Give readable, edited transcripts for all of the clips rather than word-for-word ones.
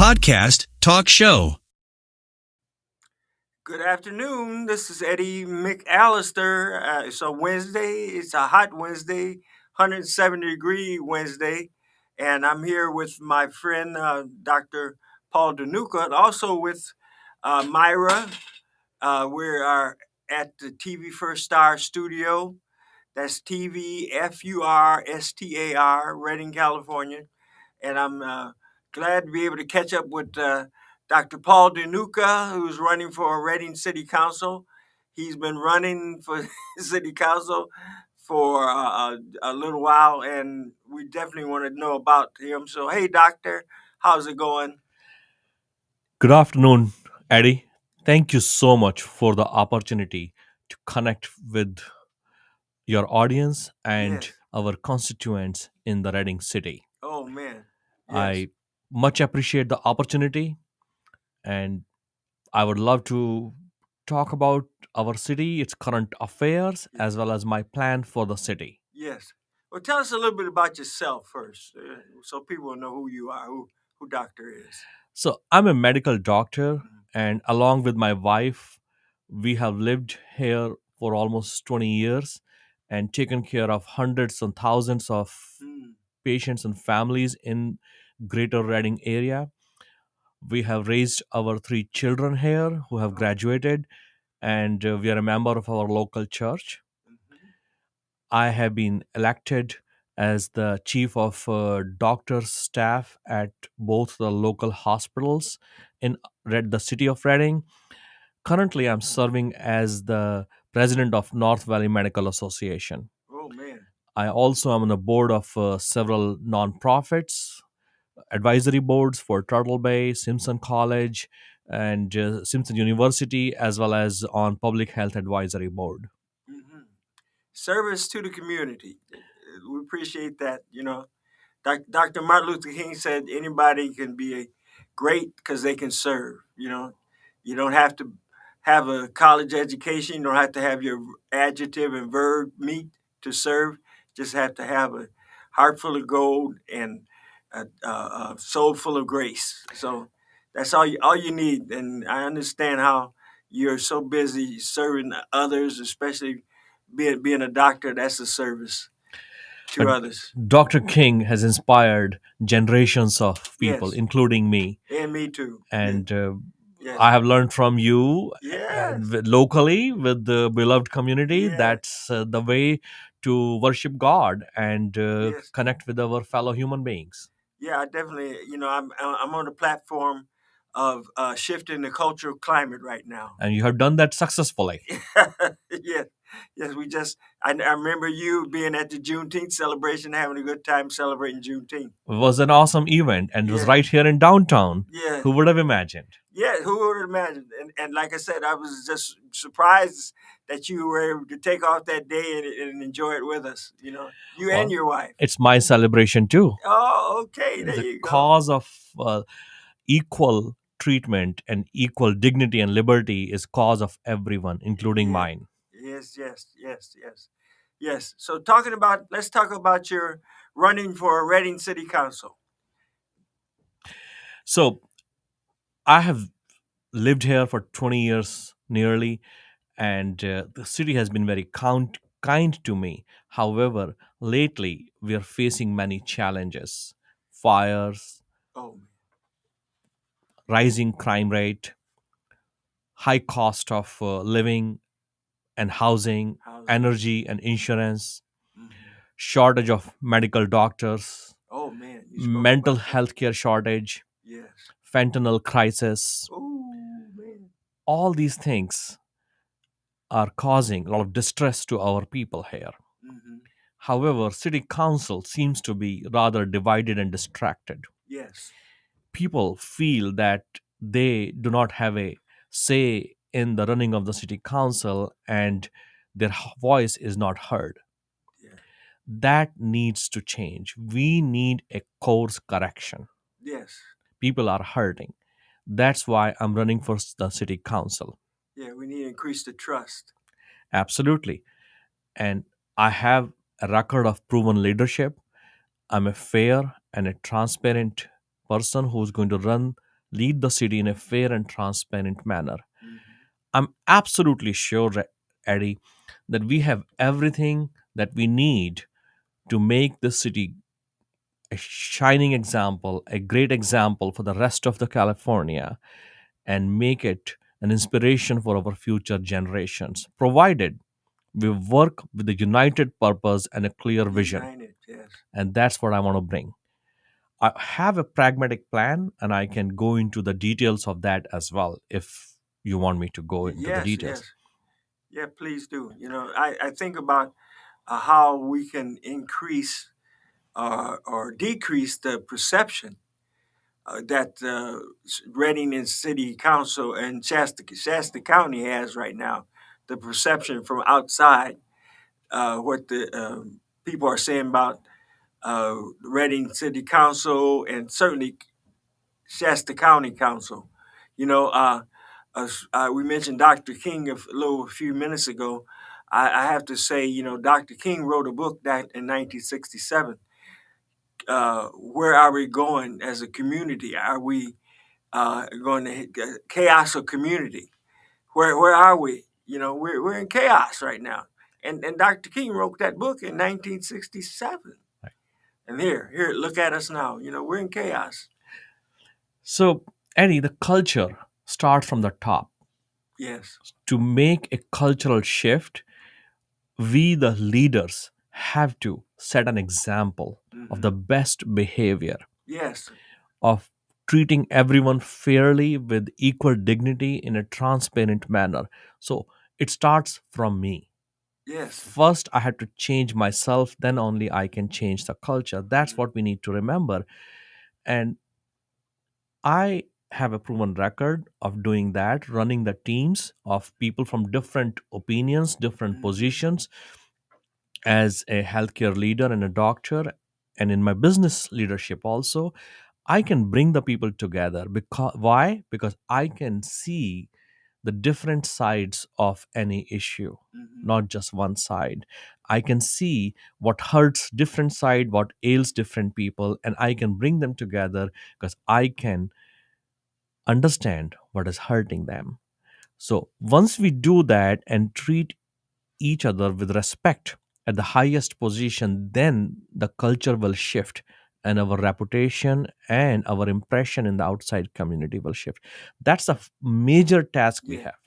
podcast talk show. Good afternoon. This is Eddie McAllister. It's a Wednesday. It's a hot Wednesday, 170-degree Wednesday. And I'm here with my friend, Dr. Paul Danuka, and also with Myra. We are at the Tvfurstar studio. That's TVFURSTAR, Redding, California. And I'm glad to be able to catch up with Dr. Paul Danuka, who's running for Reading City Council. He's been running for City Council for a little while, and we definitely want to know about him. So, hey, Doctor, how's it going? Good afternoon, Eddie. Thank you so much for the opportunity to connect with your audience and Yes. our constituents in the Reading City. Oh, man. Yes. I much appreciate the opportunity, and I would love to talk about our city, its current affairs, as well as my plan for the city. Yes. Well, tell us a little bit about yourself first, so people will know who you are, who Doctor is. So, I'm a medical doctor, and along with my wife, we have lived here for almost 20 years and taken care of hundreds and thousands of Mm. patients and families in greater Reading area. We have raised our three children here who have graduated, and we are a member of our local church. Mhm. I have been elected as the chief of doctors staff at both the local hospitals in the city of Reading. Currently, I'm serving as the president of North Valley Medical Association. Oh, man. I also am on the board of several nonprofits, advisory boards for Turtle Bay, Simpson College, and Simpson University, as well as on Public Health Advisory Board. Hmm. Service to the community. We appreciate that. Dr. Martin Luther King said anybody can be great because they can serve. You don't have to have a college education. You don't have to have your adjective and verb meet to serve. Just have to have a heart full of gold and a soul full of grace. So that's all you need. And I understand how you're so busy serving others, especially being a doctor. That's a service But to others. Dr. King has inspired generations of people, Yes, including me. and me too. And Yes, I have learned from you yes, locally with the beloved community. yes, That's the way to worship God and yes. connect with our fellow human beings. Yeah, I definitely. I'm on the platform of shifting the cultural climate right now. And you have done that successfully. Yes, yes. I remember you being at the Juneteenth celebration, having a good time celebrating Juneteenth. It was an awesome event and it was Yeah, right here in downtown. yeah, Who would have imagined? yeah. Who would have imagined? And like I said, I was just surprised that you were able to take off that day and enjoy it with us. You and Well, your wife. it's my celebration too. Oh, okay. There The you go. cause of equal treatment and equal dignity and liberty is cause of everyone, including Yeah. mine. Yes, yes, yes, yes, yes. So let's talk about your running for Reading City Council. So I have lived here for 20 years nearly, and the city has been very kind to me. However, lately we are facing many challenges: fires, Oh, man. rising crime rate, high cost of living and housing, Housing. energy and insurance, Hmm. shortage of medical doctors, Oh, man. You spoke mental about that. health care shortage, Yes. fentanyl crisis. Oh, man. All these things are causing a lot of distress to our people here. Hmm. However, city council seems to be rather divided and distracted. Yes. People feel that they do not have a say in the running of the city council and their voice is not heard. Yeah. That needs to change. We need a course correction. Yes. People are hurting. That's why I'm running for the city council. Yeah. We need to increase the trust. Absolutely. And I have a record of proven leadership. I'm a fair and a transparent person who's going to run lead the city in a fair and transparent manner. Mhm. I'm absolutely sure, Eddie, that we have everything that we need to make this city a shining example, a great example for the rest of the California, and make it an inspiration for our future generations, provided we work with a united purpose and a clear vision. United, yes. And that's what I want to bring. I have a pragmatic plan, and I can go into the details of that as well if you want me to go into the Yes, details. yes. Yeah, please do. I think about how we can increase or decrease the perception that Reading and City Council and Shasta County has right now. The perception from outside, what the people are saying about Reading City Council and certainly Shasta County Council. You know, we mentioned Dr. King a few minutes ago. I have to say, Dr. King wrote a book that in 1967. Where are we going as a community? Are we going to chaos or community? Where are we? We're in chaos right now. And Dr. King wrote that book in 1967. And here, look at us now. We're in chaos. So, Eddie, the culture starts from the top. Yes. To make a cultural shift, we, the leaders, have to set an example of the Hmm. best behavior, Yes. of treating everyone fairly with equal dignity in a transparent manner. So, it starts from me. Yes. First, I have to change myself, then only I can change the culture. That's Mhm. what we need to remember. And I have a proven record of doing that, running the teams of people from different opinions, different Mhm. positions as a healthcare leader and a doctor, and in my business leadership also. I can bring the people together. Because why? Because I can see the different sides of any issue, Mhm. not just one side. I can see what hurts different side, what ails different people, and I can bring them together because I can understand what is hurting them. So once we do that and treat each other with respect at the highest position, then the culture will shift and our reputation and our impression in the outside community will shift. That's a major task we Yeah. have.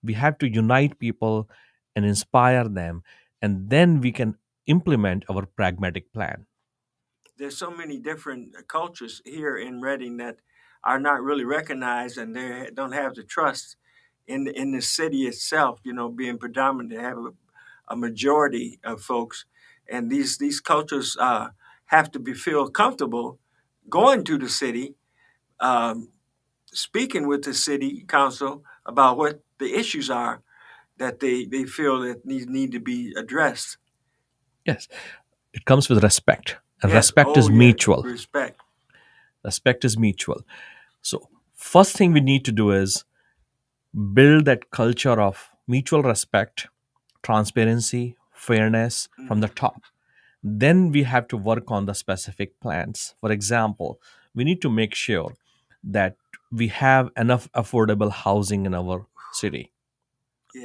We have to unite people and inspire them, and then we can implement our pragmatic plan. There's so many different cultures here in Reading that are not really recognized, and they don't have the trust in the city itself. Being predominant, to have a majority of folks, and these cultures have to be feel comfortable going to the city, um, speaking with the city council about what the issues are that they feel that need to be addressed. Yes, it comes with respect, and Yes. respect Oh, is yeah. mutual. Respect. Respect is mutual. So, first thing we need to do is build that culture of mutual respect, transparency, fairness from the Hmm. top. Then we have to work on the specific plans. For example, we need to make sure that we have enough affordable housing in our city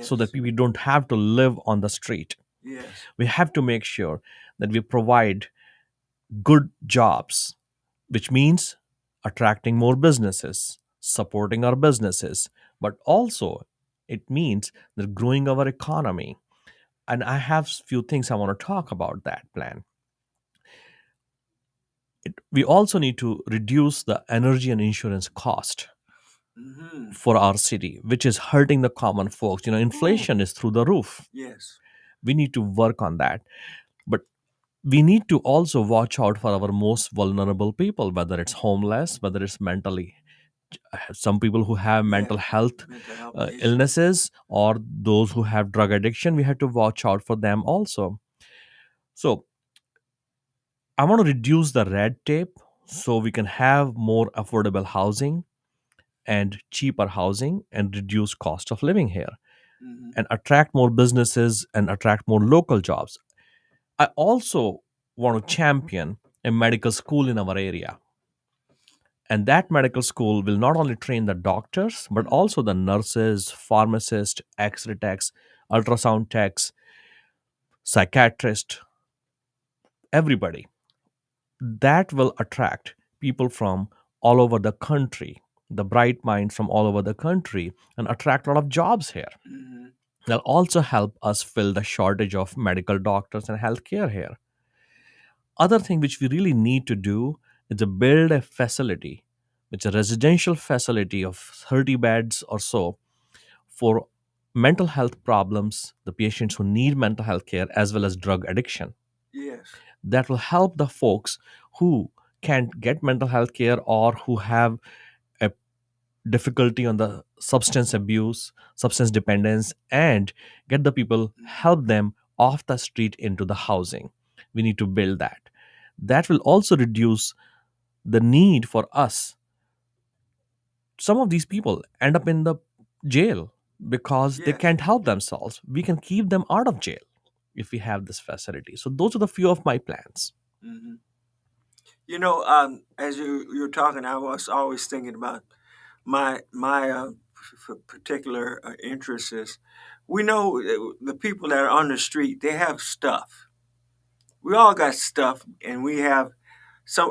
so that Yes. we don't have to live on the street. Yes. We have to make sure that we provide good jobs, which means attracting more businesses, supporting our businesses, but also it means that growing our economy. And I have few things I want to talk about that plan. We also need to reduce the energy and insurance cost Hmm. for our city, which is hurting the common folks. Ooh. Inflation is through the roof. Yes. We need to work on that. But we need to also watch out for our most vulnerable people, whether it's homeless, whether it's mentally, some people who have Yeah. mental health Mental health issues. illnesses, or those who have drug addiction. We have to watch out for them also. So I want to reduce the red tape so we can have more affordable housing and cheaper housing and reduce cost of living here Hmm. and attract more businesses and attract more local jobs. I also want to champion a medical school in our area. And that medical school will not only train the doctors, but Mhm. also the nurses, pharmacists, X-ray techs, ultrasound techs, psychiatrists, everybody. That will attract people from all over the country, the bright minds from all over the country, and attract a lot of jobs here. Mhm. They'll also help us fill the shortage of medical doctors and healthcare here. Other thing which we really need to do is to build a facility, which is a residential facility of 30 beds or so for mental health problems, the patients who need mental health care as well as drug addiction. Yes. That will help the folks who can't get mental health care or who have a difficulty on the substance abuse, substance dependence, and get the people, Mhm. help them off the street into the housing. We need to build that. That will also reduce the need for us. Some of these people end up in the jail because they Yes. can't help themselves. We can keep them out of jail if we have this facility. So those are the few of my plans. Mhm. As you were talking, I was always thinking about my particular interest is. We know the people that are on the street, they have stuff. We all got stuff, and we have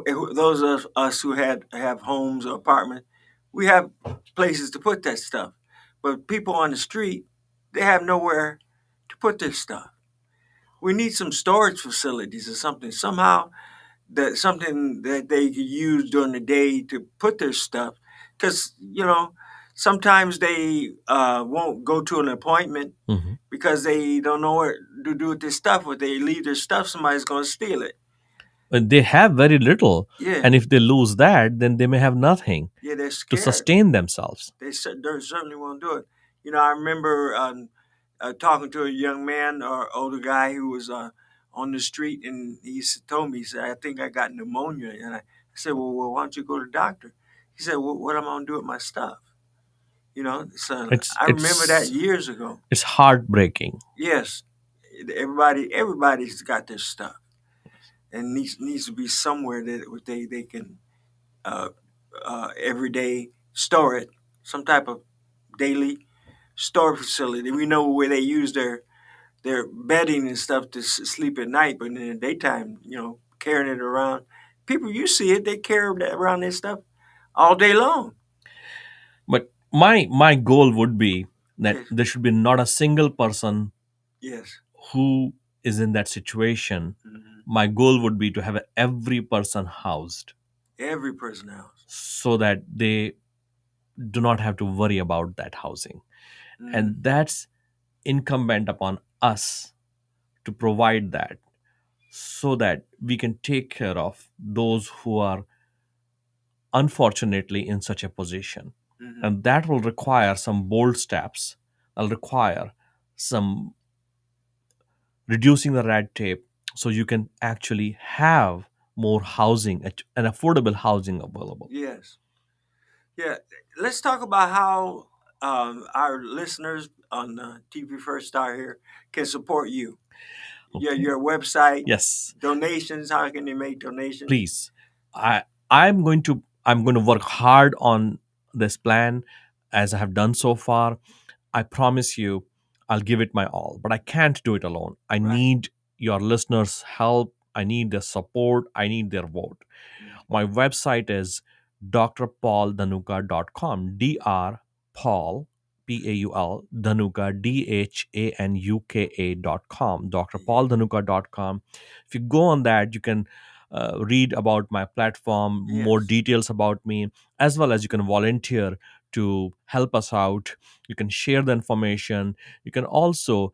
those of us who have homes or apartments. We have places to put that stuff, but people on the street, they have nowhere to put their stuff. We need some storage facilities or something somehow, that something that they could use during the day to put their stuff, because sometimes they won't go to an appointment Mhm. because they don't know what to do with their stuff. If they leave their stuff, somebody's going to steal it. They have very little, Yeah, and if they lose that, then they may have nothing yeah, they're to scared. sustain themselves. They certainly won't do it. I remember talking to a young man or older guy who was on the street, and told me, he said, "I think I got pneumonia." And I said, "Well, why don't you go to the doctor?" He said, "Well, what am I going to do with my stuff?" So It's I remember that it's years ago. it's heartbreaking. Yes, everybody's got their stuff, and needs to be somewhere that they can uh, every day store it, some type of daily storage facility. We know where they use their bedding and stuff to sleep at night, but in the daytime, carrying it around. People, you see it, they carry that around their stuff all day long. But my goal would be that Yes, there should be not a single person yes. who is in that situation. Hmm. My goal would be to have every person housed Every person else. so that they do not have to worry about that housing. And Mm, that's incumbent upon us to provide that so that we can take care of those who are unfortunately in such a position. hmm. And that will require some bold steps. Will require some reducing the red tape so you can actually have more housing and affordable housing available. Yes. Yeah. Let's talk about how our listeners on TV First Star here can support you. Okay. Your website, Yes. donations. How can they make donations? Please. I'm going to work hard on this plan as I have done so far. I promise you I'll give it my all, but I can't do it alone. I Right. need your listeners' help. I need their support. I need their vote. Mm. My website is drpauldanuka.com. Dr. Paul, Paul, Danuka, Dhanuka.com. Yeah. drpauldanuka.com. If you go on that, you can read about my platform, more Yes. details about me, as well as you can volunteer to help us out. You can share the information. You can also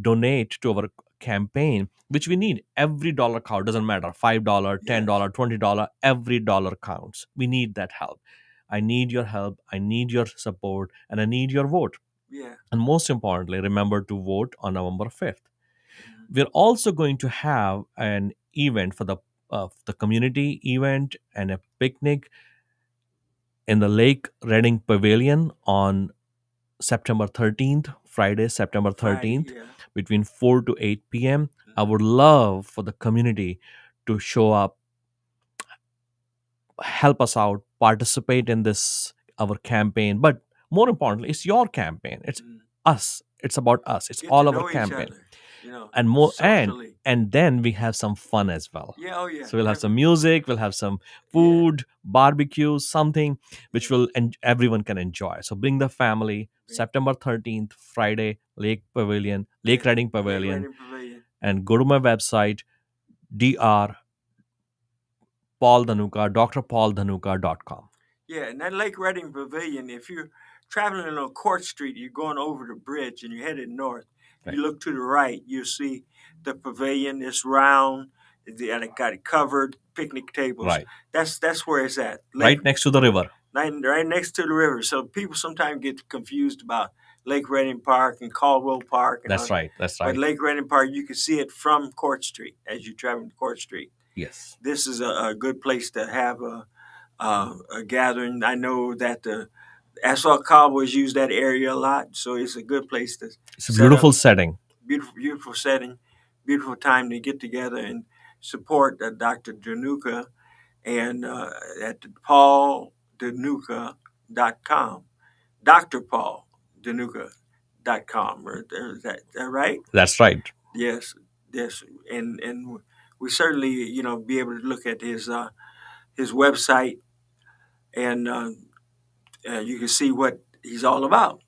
donate to our campaign, which we need. Every dollar counts. Doesn't matter, $5, Yes. $10, $20, every dollar counts. We need that help. I need your help, I need your support, and I need your vote. Yeah. And most importantly, remember to vote on November 5th. Mhm. We're also going to have an event for the community event and a picnic in the Lake Reading Pavilion on September 13th, Friday, September Friday. 13th, Yeah. between 4 to 8 p.m. I Mhm. would love for the community to show up help us out, participate in this our campaign. But more importantly, it's your campaign. It's us. It's about us. It's Get to all our know each campaign. other, And more socially. and then we have some fun as well. Yeah, oh yeah. So we'll have some music, we'll have some food, barbecue, something which will everyone can enjoy. So bring the family. September 13th, Friday, Lake Reading Pavilion, Reading Pavilion. and go to my website, drpauldanuka.com. Yeah, and that Lake Reading Pavilion, if you're traveling on Court Street, you're going over the bridge and you're headed north. Right. You look to the right, you see the pavilion. It's round, and it got it covered, picnic tables. Right. That's where it's at. Right next to the river. Right next to the river. So people sometimes get confused about Lake Reading Park and Caldwell Park. And That's right. But Lake Reading Park, you can see it from Court Street as you travel to Court Street. Yes. This is a good place to have a gathering. I know that the Asphalt Cowboys use that area a lot, so it's a good place to. It's a beautiful setting. Beautiful setting, beautiful time to get together and support Dr. Danuka and at pauldanuka.com, drpauldanuka.com. Is that right? That's right. Yes, and we certainly be able to look at his website, and you can see what he's all about.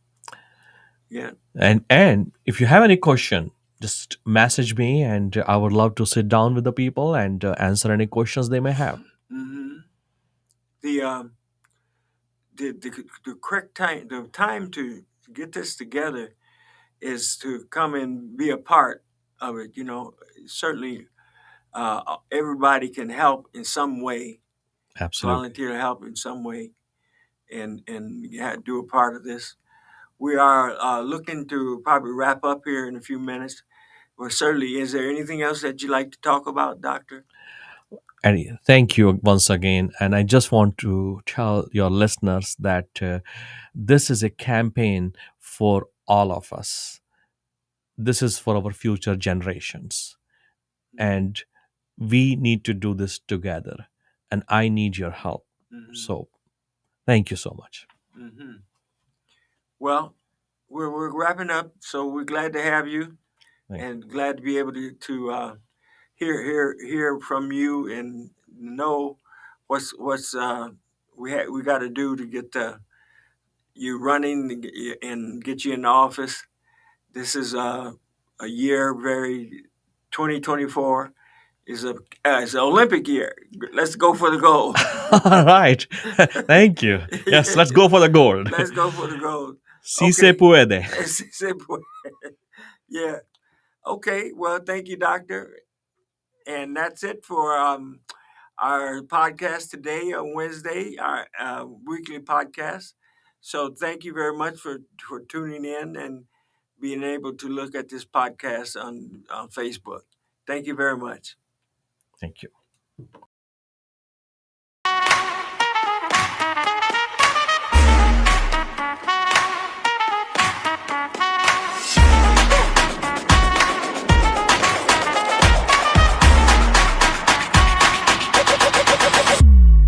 Yeah. And if you have any question, just message me, and I would love to sit down with the people and answer any questions they may have. Mm-hmm. The correct time, the time to get this together is to come and be a part of it. Certainly everybody can help in some way. Absolutely. Volunteer to help in some way, and do a part of this. We are looking to probably wrap up here in a few minutes. Well, certainly, is there anything else that you'd like to talk about, Doctor? And thank you once again. And I just want to tell your listeners that this is a campaign for all of us. This is for our future generations. And we need to do this together. And I need your help. Mm-hmm. So thank you so much. Mm-hmm. Well, we're wrapping up. So we're glad to have you, and glad to be able to hear from you and know what's we got to do to get you running and get you in the office. This is a year 2024 is it's an Olympic year. Let's go for the gold. All right. Thank you. Yes, let's go for the gold. Let's go for the gold. Si se puede. Si se puede. Yeah. Okay. Well, thank you, Doctor. And that's it for our podcast today on Wednesday, our weekly podcast. So thank you very much for tuning in and being able to look at this podcast on Facebook. Thank you very much. Thank you.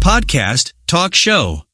Podcast Talk Show.